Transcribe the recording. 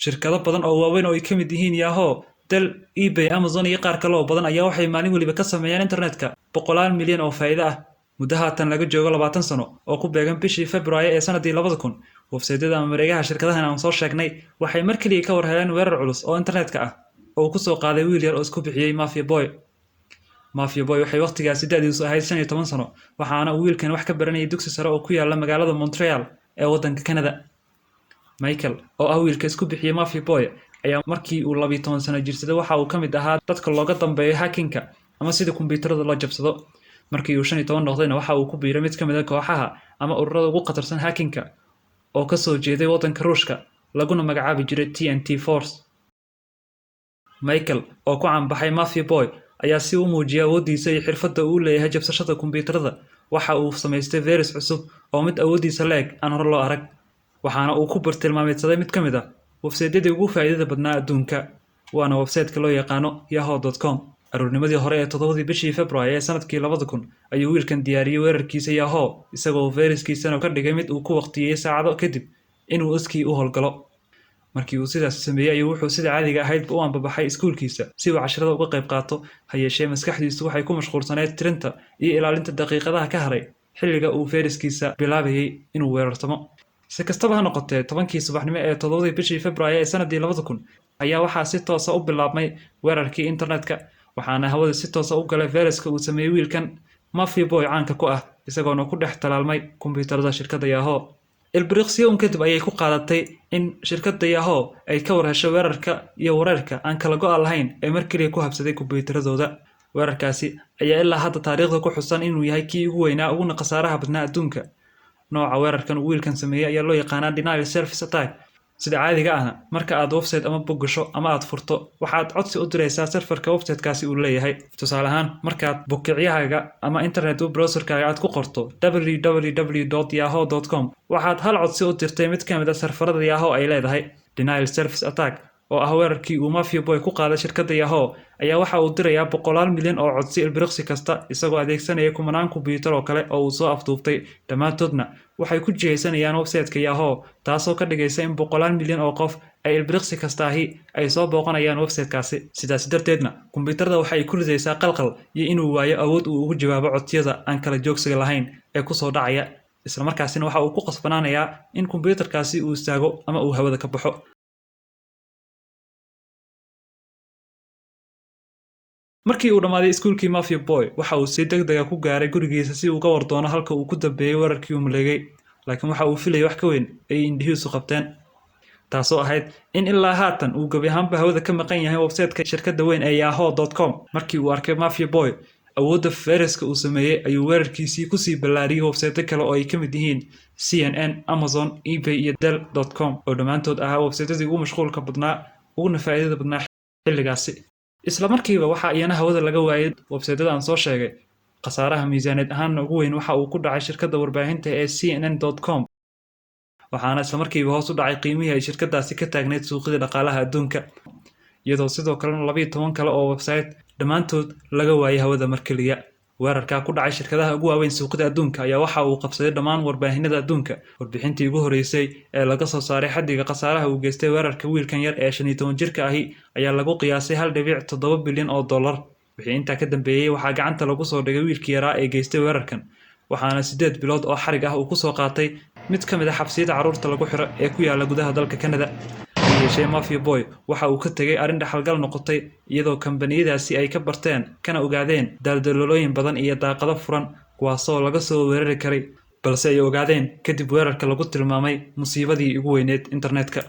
shirkado badan oo waaweyn oo ay ka mid yihiin Yahoo, Dell, eBay, Amazon iyo qaar kale oo badan ayaa waxay maalin waliba ka sameeyaan internetka boqolaal milyan oo faa'iido ah muddo haatan laga joogo 20 sano oo ku beegan bishii Febraayo ee sanadii 2000 website-yada ama mareegaha shirkadahan aan soo sheegnay waxay mar kaliya ka war heleen weerar culus oo internetka ah oo ku soo qaaday wiil yar oo isku bixiyay Mafia Boy waxay waqtigaasi da'diisu ahayd 15 sano waxaana uu wiilkan wax ka baranayay dugsi sare oo ku yaala magaalada Montreal ee waddanka Canada. Michael oo ah wiilka isku bixiyay Mafia Boy ayaa markii uu 12 sano jirsaday waxa uu ka mid ahaa dadka looga dambeeyay hacking-ka ama sida kombiyuutarada loo jabsado. Markii uu 15 noqdayna waxa uu ku biiray mid ka mid ah kooxaha ama ururada ugu khatarsan hacking-ka oo ka soo jeeday waddanka Ruushka laguna magacaabi jiray TNT Force. Michael oo ku caanbaxay Mafia Boy ayaa si uu muujiyay awoodiisa iyo xirfadda uu leeyahay jabsashada kombiyuutarada waxa uu samaystay virus cusub oo mid awoodiisa leeg aan hore loo arag waxaana uu ku bartilmaameedsaday mid ka mid ah website-yadii ugu faa'iidada badnaa adduunka waana website-ka loo yaqaano yahoo.com. aroornimadii hore ee 7 bishii Febraayo ee sanadkii 2000 ayuu wiilkan diyaariyay weerarkiisa Yahoo isagoo viruskiisana ka dhigay mid uu ku waqtiyay saacado kadib inuu iskii u howlgalo. markii uu sidaas sameeyay ayuu wuxuu sida caadiga ahayd u anbabaxay iskuulkiisa si uu casharada uga qayb qaato ha yeeshee maskaxdiisu waxay ku mashquulsanayd tirinta iyo ilaalinta daqiiqadaha ka haray xilliga uu viruskiisa bilaabayay inuu weerartamo. si kastaba ha noqotee 10kii subaxnimo ee 7 bishii Febraayo ee sanadii 2000 ayaa waxaa si toos ah u bilaabmay weerarkii internetka waxaana hawada si toos ah u galay viruska uu sameeyay wiilkan Mafia Boy caanka ku ah isagoona ku dhex talaalmay kombiyuutarada shirkadda Yahoo. Ilbiriqsiyoon kadib ayay ku qaadatay in shirkadda Yahoo ay ka war hesho weerarka iyo wareerka aan kala go'an lahayn ee markii ku habsaday kombiyuutaradooda. weerarkaasi ayaa ilaa hadda taariikhda ku xusan inuu yahay kii ugu weynaa uguna khasaaraha badnaa adduunka. nooca weerarkan uu wiilkan sameeyay ayaa loo yaqaanaa denial of service attack. sida caadiga ahna marka aad website ama bog gasho ama aad furto waxaad codsi u diraysaa serverka website-kaasi uu leeyahay. tusaale ahaan markaad bogkiciyahaaga ama internet browser-kaaga aad ku qorto www.yahoo.com waxaad hal codsi u dirtay mid ka mid ah serfarada Yahoo ay leedahay. denial service attack oo ah weerarkii uu Mafia Boy ku qaaday shirkadda Yahoo ayaa waxa uu dirayaa boqolaal milyan oo codsi ilbiriqsi kasta isagoo adeegsanaya kumanaan kombiyuutar oo kale oo uu soo afduubtay dhammaantoodna waxay ku jihaysanayaan website-ka Yahoo taasoo ka dhigaysa in boqolaal milyan oo qof ay ilbiriqsi kastaahi ay soo booqanayaan website-kaasi. sidaas darteedna kombiyuutarada waxay ku ridaysaa qalqal iyo inuu waayo awood uu ugu jawaabo codsiyada aan kala joogsiga lahayn ee ku soo dhacaya isla markaasina waxa uu ku qasbanaanayaa in kombiyuutarkaasi uu istaago ama uu hawada ka baxo. markii uu dhamaaday iskuulkii Mafia Boy waxa uu si degdeg ah ku gaaray gurigiisa si uu ka wardoono halka uu ku dambeeyay weerarkii uu maleegay laakiin waxa uu filayay wax ka weyn ay indhihiisu qabteen taasoo ahayd in ilaa haatan uu gabi ahaanba hawada ka maqan yahay website-ka shirkadda weyn ee yahoo.com. markii uu arkay Mafia Boy awoodda viruska uu sameeyay ayuu weerarkiisii ku sii ballaariyay website kale oo ay ka mid yihiin CNN, Amazon, eBay iyo Dell.com oo dhammaantood ahaa website-yadii ugu mashquulka badnaa uguna faa'iidada badnaa xilligaasi. isla markiiba waxa iyana hawada laga waayay website-yada aan soo sheegay. khasaaraha miisaaneed ahaan ugu weyn waxa uu ku dhacay shirkadda warbaahinta ee CNN.com waxaana isla markiiba hoos u dhacay qiimihii ay shirkaddaasi ka taagneyd suuqyada dhaqaalaha adduunka iyadoo sidoo kalena 12 kale oo website dhammaantood laga waayay hawada mar kaliya. weerarka ku dhacay shirkadaha ugu waaweyn suuqyada adduunka ayaa waxa uu qabsaday dhammaan warbaahinada adduunka. warbixintii ugu horeysay ee laga soo saaray xaddiga khasaaraha uu geystay weerarka wiilkan yar ee 15 jirka ahi ayaa lagu qiyaasay 1.7 bilyan oo dollar. wixii intaa ka dambeeyay waxaa gacanta lagu soo dhigay wiilkii yaraa ee geystay weerarkan waxaana 8 bilood oo xarig ah uu ku soo qaatay mid ka mid ah xabsiyada carruurta lagu xiro ee ku yaala gudaha dalka Canada. yeeshee Mafia Boy waxa uu ka tagay arrin dhaxalgal noqotay iyadoo kambaniyadaasi ay ka barteen kana ogaadeen daldaloolooyin badan iyo daaqado furan kuwaasoo laga soo weerari karay balse ay ogaadeen kadib weerarka lagu tilmaamay musiibadii ugu weyneed internetka.